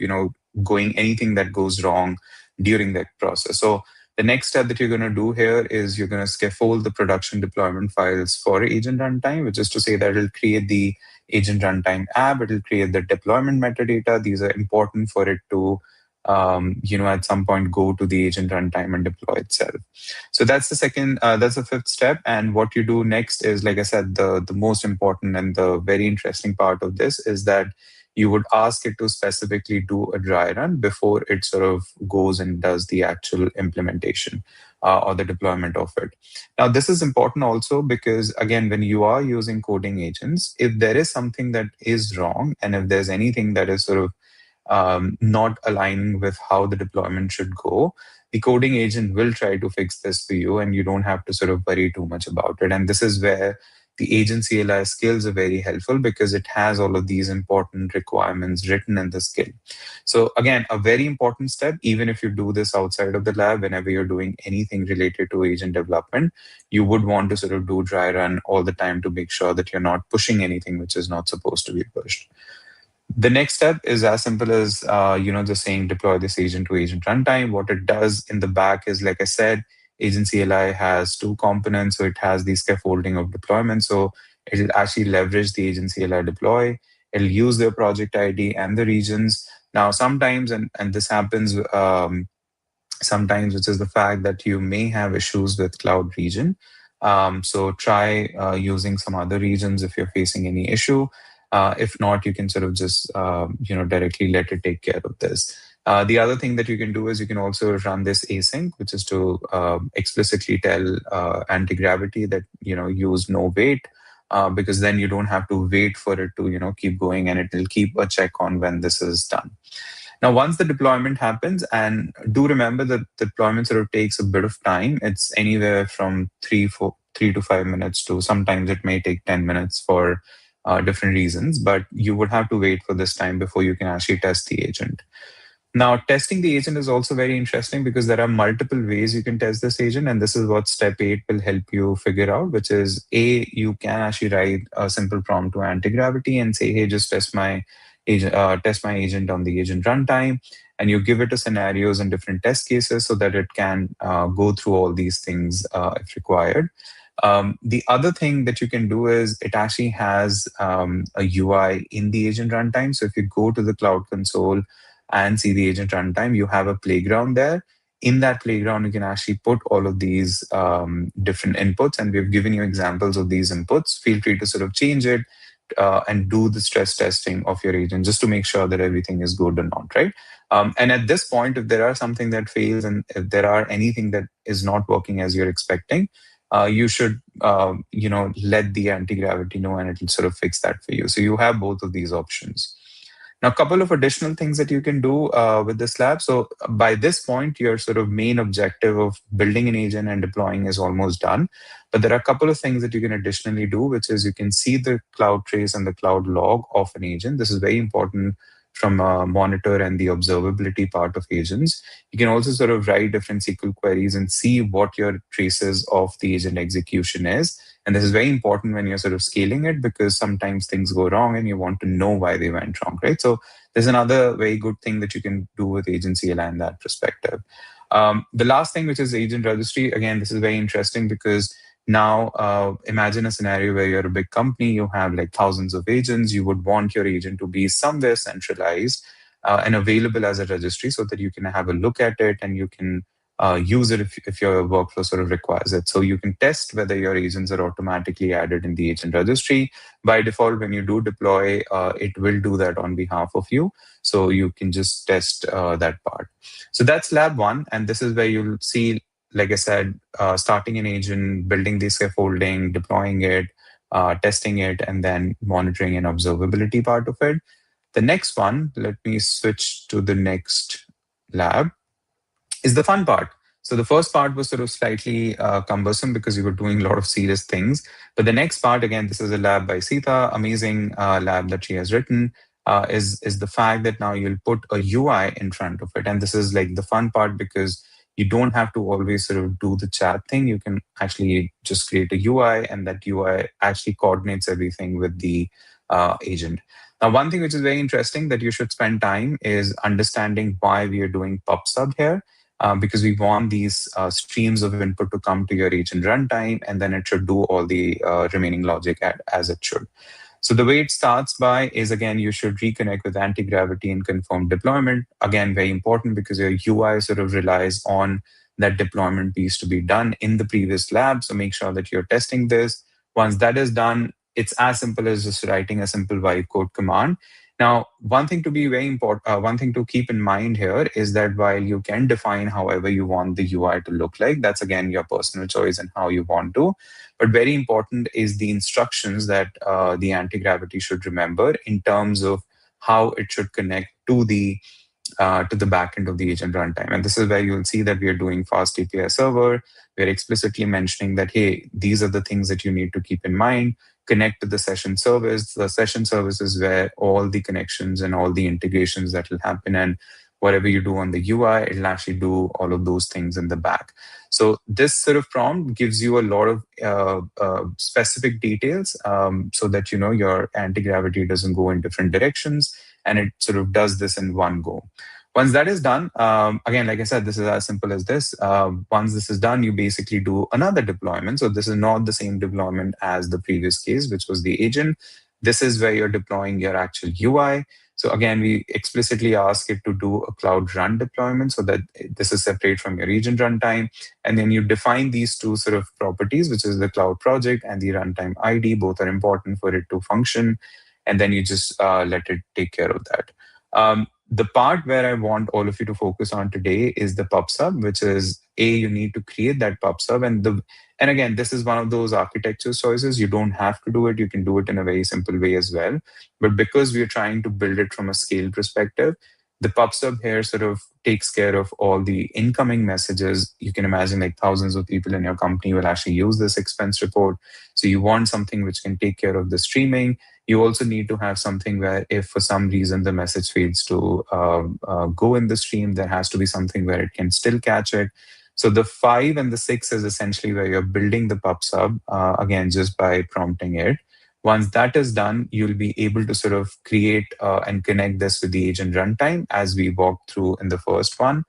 going anything that goes wrong during that process. So the next step that you're going to do here is you're going to scaffold the production deployment files for Agent Runtime, which is to say that it'll create the Agent Runtime app, it'll create the deployment metadata. These are important for it to at some point go to the Agent Runtime and deploy itself. So that's the fifth step. And what you do next is, like I said, the most important and the very interesting part of this is that you would ask it to specifically do a dry run before it sort of goes and does the actual implementation or the deployment of it. Now, this is important also because, again, when you are using coding agents, if there is something that is wrong and if there's anything that is sort of not aligning with how the deployment should go, the coding agent will try to fix this for you and you don't have to sort of worry too much about it. And this is where the Agent CLI skills are very helpful because it has all of these important requirements written in the skill. So again, a very important step, even if you do this outside of the lab, whenever you're doing anything related to agent development, you would want to sort of do dry run all the time to make sure that you're not pushing anything which is not supposed to be pushed. The next step is as simple as, just saying deploy this agent to Agent Runtime. What it does in the back is, like I said, Agent CLI has two components. So it has the scaffolding of deployment. So it'll actually leverage the Agent CLI deploy. It'll use their project ID and the regions. Now, sometimes, and this happens sometimes, which is the fact that you may have issues with Cloud Region. So try using some other regions if you're facing any issue. If not, you can sort of just directly let it take care of this. The other thing that you can do is you can also run this async, which is to explicitly tell anti-gravity that use no wait, because then you don't have to wait for it to keep going, and it will keep a check on when this is done. Now, once the deployment happens, and do remember that the deployment sort of takes a bit of time. It's anywhere from 3 to 5 minutes to sometimes it may take 10 minutes for different reasons, but you would have to wait for this time before you can actually test the agent. Now, testing the agent is also very interesting because there are multiple ways you can test this agent, and this is what step 8 will help you figure out, which is you can actually write a simple prompt to anti-gravity and say, hey, just test my agent on the Agent Runtime, and you give it a scenarios and different test cases so that it can go through all these things if required. The other thing that you can do is it actually has a UI in the Agent Runtime. So if you go to the Cloud Console and see the Agent Runtime, you have a playground there. In that playground, you can actually put all of these different inputs, and we've given you examples of these inputs. Feel free to sort of change it and do the stress testing of your agent just to make sure that everything is good or not, right? And at this point, if there are something that fails and if there are anything that is not working as you're expecting, you should, let the anti-gravity know, and it will sort of fix that for you. So you have both of these options. Now, a couple of additional things that you can do with this lab. So by this point, your sort of main objective of building an agent and deploying is almost done. But there are a couple of things that you can additionally do, which is you can see the cloud trace and the cloud log of an agent. This is very important from a monitor and the observability part of agents. You can also sort of write different SQL queries and see what your traces of the agent execution is. And this is very important when you're sort of scaling it, because sometimes things go wrong and you want to know why they went wrong, right? So there's another very good thing that you can do with Agent CLI in that perspective. The last thing, which is agent registry. Again, this is very interesting because now imagine a scenario where you're a big company, you have like thousands of agents, you would want your agent to be somewhere centralized and available as a registry so that you can have a look at it and you can use it if your workflow sort of requires it. So you can test whether your agents are automatically added in the agent registry. By default, when you do deploy, it will do that on behalf of you. So you can just test that part. So that's lab one. And this is where you'll see, like I said, starting an agent, building the scaffolding, deploying it, testing it, and then monitoring and observability part of it. The next one, let me switch to the next lab, is the fun part. So the first part was sort of slightly cumbersome because you were doing a lot of serious things. But the next part, again, this is a lab by Sita, amazing lab that she has written, is the fact that now you'll put a UI in front of it. And this is like the fun part because you don't have to always sort of do the chat thing. You can actually just create a UI, and that UI actually coordinates everything with the agent. Now, one thing which is very interesting that you should spend time is understanding why we are doing PubSub here. Because we want these streams of input to come to your agent runtime, and then it should do all the remaining logic as it should. So the way it starts by is, again, you should reconnect with anti-gravity and confirm deployment. Again, very important because your UI sort of relies on that deployment piece to be done in the previous lab. So make sure that you're testing this. Once that is done, it's as simple as just writing a simple vibe code command. Now, one thing to be very important, one thing to keep in mind here is that while you can define however you want the UI to look like, that's again your personal choice and how you want to. But very important is the instructions that the anti-gravity should remember in terms of how it should connect to the backend of the agent runtime. And this is where you'll see that we are doing fast API server. We're explicitly mentioning that, hey, these are the things that you need to keep in mind. Connect to the session service. The session service is where all the connections and all the integrations that will happen, and whatever you do on the UI, it'll actually do all of those things in the back. So this sort of prompt gives you a lot of specific details so that your anti-gravity doesn't go in different directions, and it sort of does this in one go. Once that is done, again, like I said, this is as simple as this. Once this is done, you basically do another deployment. So this is not the same deployment as the previous case, which was the agent. This is where you're deploying your actual UI. So again, we explicitly ask it to do a Cloud Run deployment so that this is separate from your agent runtime. And then you define these two sort of properties, which is the Cloud Project and the Runtime ID. Both are important for it to function. And then you just let it take care of that. The part where I want all of you to focus on today is the PubSub, which is you need to create that PubSub. And again, this is one of those architecture choices. You don't have to do it. You can do it in a very simple way as well. But because we are trying to build it from a scale perspective, the PubSub here sort of takes care of all the incoming messages. You can imagine like thousands of people in your company will actually use this expense report. So you want something which can take care of the streaming. You also need to have something where if for some reason the message fails to go in the stream, there has to be something where it can still catch it. So the 5 and the 6 is essentially where you're building the PubSub, again, just by prompting it. Once that is done, you'll be able to sort of create and connect this with the agent runtime as we walked through in the first one.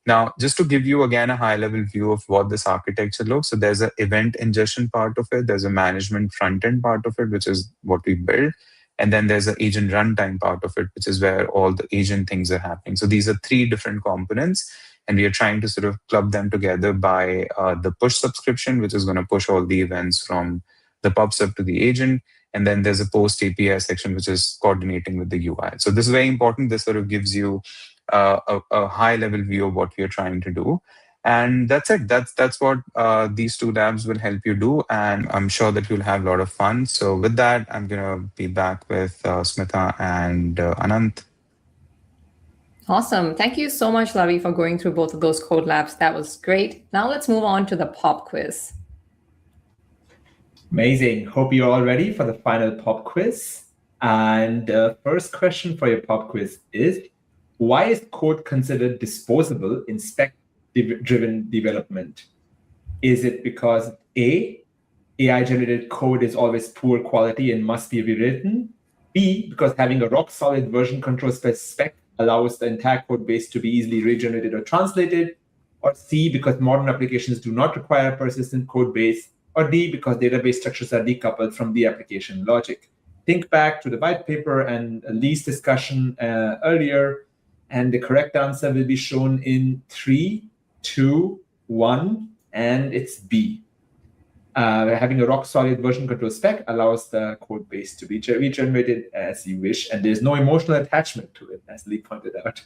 Now, just to give you, again, a high-level view of what this architecture looks, so there's an event ingestion part of it, there's a management front-end part of it, which is what we build, and then there's an agent runtime part of it, which is where all the agent things are happening. So these are 3 different components, and we are trying to sort of club them together by the push subscription, which is going to push all the events from the PubSub to the agent, and then there's a post API section, which is coordinating with the UI. So this is very important. This sort of gives you a high-level view of what we are trying to do. And that's it. That's what these 2 labs will help you do. And I'm sure that you'll have a lot of fun. So with that, I'm going to be back with Smita and Anant. Awesome. Thank you so much, Lavi, for going through both of those code labs. That was great. Now let's move on to the pop quiz. Amazing. Hope you're all ready for the final pop quiz. And first question for your pop quiz is, why is code considered disposable in spec-driven development? Is it because A, AI-generated code is always poor quality and must be rewritten? B, because having a rock-solid version control spec allows the entire code base to be easily regenerated or translated? Or C, because modern applications do not require a persistent code base? Or D, because database structures are decoupled from the application logic? Think back to the white paper and Lee's discussion earlier. And the correct answer will be shown in 3, 2, 1, and it's B. Having a rock-solid version control spec allows the code base to be regenerated as you wish, and there's no emotional attachment to it, as Lee pointed out.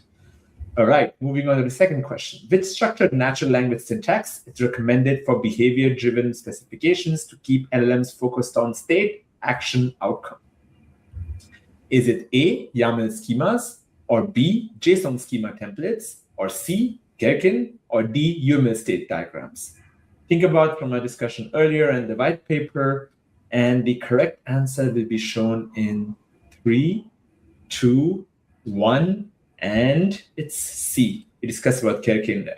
All right, moving on to the second question. Which structured natural language syntax is recommended for behavior-driven specifications to keep LLMs focused on state, action, outcome? Is it A, YAML schemas, or B, JSON schema templates, or C, Gherkin, or D, UML state diagrams? Think about from our discussion earlier and the white paper, and the correct answer will be shown in 3, 2, 1, and it's C. We discussed about Gherkin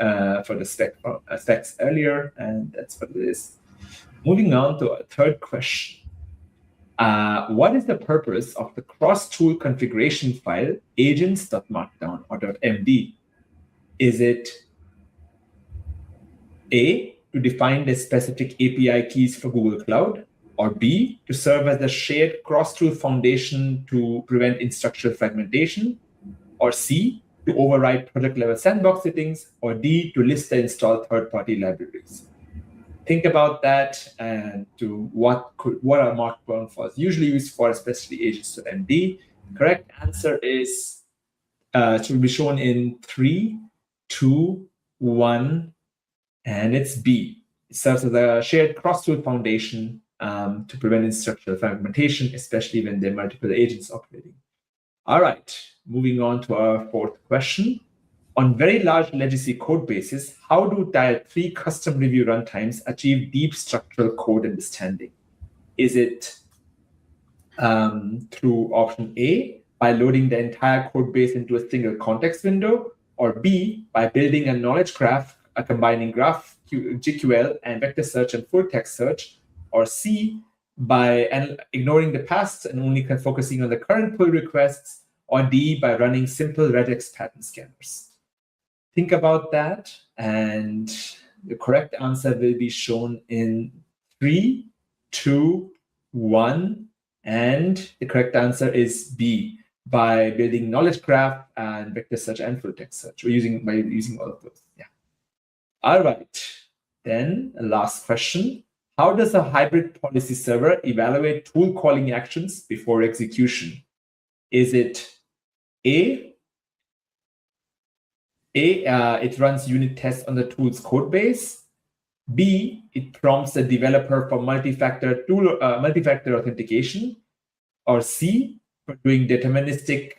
for the specs earlier, and that's what it is. Moving on to our third question. What is the purpose of the cross-tool configuration file agents.markdown or .md? Is it A, to define the specific API keys for Google Cloud, or B, to serve as a shared cross-tool foundation to prevent instructional fragmentation, or C, to override project-level sandbox settings, or D, to list and install third-party libraries? Think about that and to what are Markdown files usually used for, especially agents.md. Correct answer is should be shown in 3, 2, 1, and it's B. It serves as a shared cross-tool foundation to prevent instructional fragmentation, especially when there are multiple agents operating. All right, moving on to our fourth question. On very large legacy code bases, how do Tier 3 custom review runtimes achieve deep structural code understanding? Is it through option A, by loading the entire code base into a single context window, or B, by building a knowledge graph, combining graph, GQL, and vector search and full text search, or C, by ignoring the past and only focusing on the current pull requests, or D, by running simple regex pattern scanners? Think about that, and the correct answer will be shown in 3, 2, 1, and the correct answer is B, by building knowledge graph and vector search and full text search, or by using all of those. Yeah. All right. Then last question. How does a hybrid policy server evaluate tool calling actions before execution? Is it A, it runs unit tests on the tool's code base. B, it prompts the developer for multi-factor authentication. Or C, for doing deterministic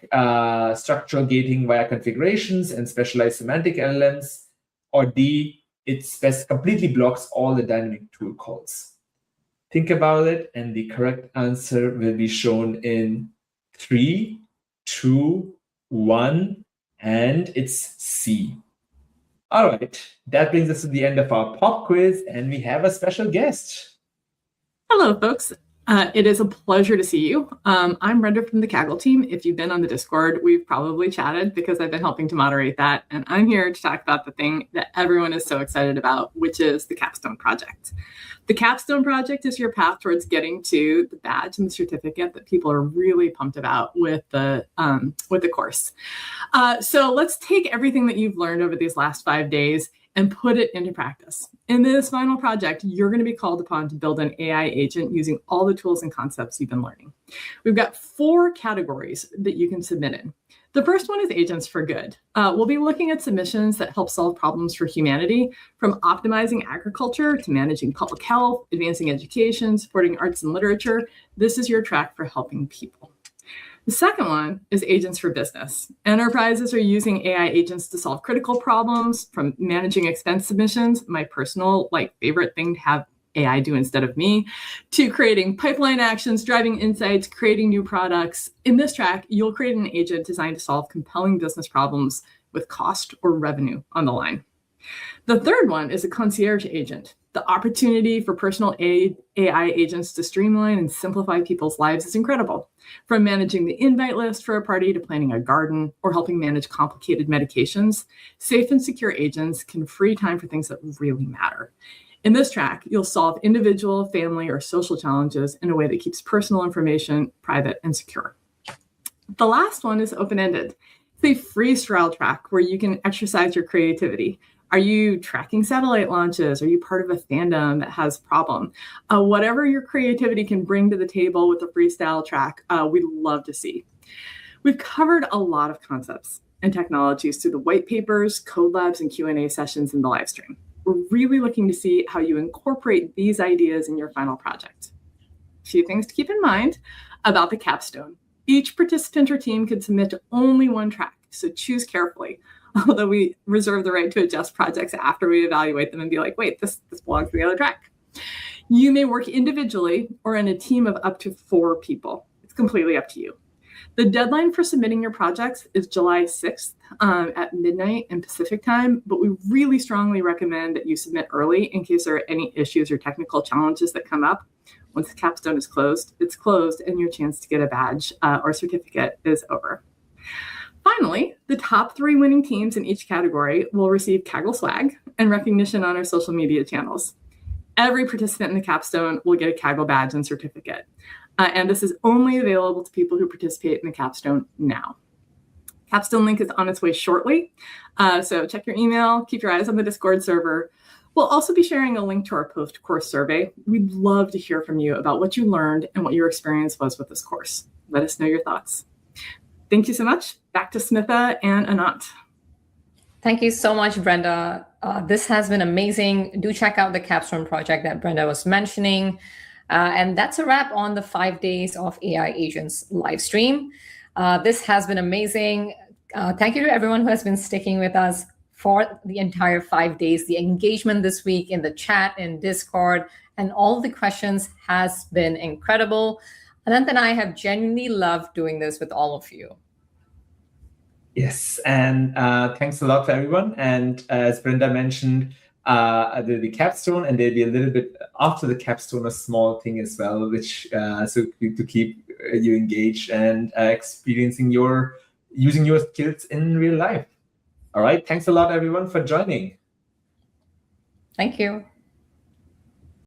structural gating via configurations and specialized semantic LLMs. Or D, it completely blocks all the dynamic tool calls. Think about it, and the correct answer will be shown in 3, 2, 1, and it's C. All right, that brings us to the end of our pop quiz, and we have a special guest. Hello, folks. It is a pleasure to see you. I'm Brenda from the Kaggle team. If you've been on the Discord, we've probably chatted because I've been helping to moderate that. And I'm here to talk about the thing that everyone is so excited about, which is the Capstone Project. The Capstone Project is your path towards getting to the badge and the certificate that people are really pumped about with the course. So let's take everything that you've learned over these last 5 days and put it into practice. In this final project, you're going to be called upon to build an AI agent using all the tools and concepts you've been learning. We've got 4 categories that you can submit in. The first one is Agents for Good. We'll be looking at submissions that help solve problems for humanity, from optimizing agriculture to managing public health, advancing education, supporting arts and literature. This is your track for helping people. The second one is Agents for Business. Enterprises are using AI agents to solve critical problems, from managing expense submissions, my personal favorite thing to have AI do instead of me, to creating pipeline actions, driving insights, creating new products. In this track, you'll create an agent designed to solve compelling business problems with cost or revenue on the line. The third one is a concierge agent. The opportunity for personal AI agents to streamline and simplify people's lives is incredible. From managing the invite list for a party to planning a garden or helping manage complicated medications, safe and secure agents can free time for things that really matter. In this track, you'll solve individual, family, or social challenges in a way that keeps personal information private and secure. The last one is open-ended. It's a freestyle track where you can exercise your creativity. Are you tracking satellite launches? Are you part of a fandom that has a problem? Whatever your creativity can bring to the table with the freestyle track, we'd love to see. We've covered a lot of concepts and technologies through the white papers, code labs, and Q&A sessions in the live stream. We're really looking to see how you incorporate these ideas in your final project. A few things to keep in mind about the capstone. Each participant or team can submit to only one track, so choose carefully. Although we reserve the right to adjust projects after we evaluate them and be like, wait, this belongs to the other track. You may work individually or in a team of up to 4 people. It's completely up to you. The deadline for submitting your projects is July 6th at midnight in Pacific time, but we really strongly recommend that you submit early in case there are any issues or technical challenges that come up. Once the capstone is closed, it's closed, and your chance to get a badge or certificate is over. Finally, the top 3 winning teams in each category will receive Kaggle swag and recognition on our social media channels. Every participant in the capstone will get a Kaggle badge and certificate. And this is only available to people who participate in the capstone now. Capstone link is on its way shortly. So check your email, keep your eyes on the Discord server. We'll also be sharing a link to our post-course survey. We'd love to hear from you about what you learned and what your experience was with this course. Let us know your thoughts. Thank you so much. Back to Smitha and Anant. Thank you so much, Brenda. This has been amazing. Do check out the capstone project that Brenda was mentioning. And that's a wrap on the 5 days of AI Agents live stream. This has been amazing. Thank you to everyone who has been sticking with us for the entire 5 days. The engagement this week in the chat, in Discord, and all the questions has been incredible. Anant and I have genuinely loved doing this with all of you. Yes, and thanks a lot to everyone. And as Brenda mentioned, there'll be capstone, and there'll be a little bit after the capstone, a small thing as well, which so to keep you engaged and experiencing using your skills in real life. All right, thanks a lot, everyone, for joining. Thank you.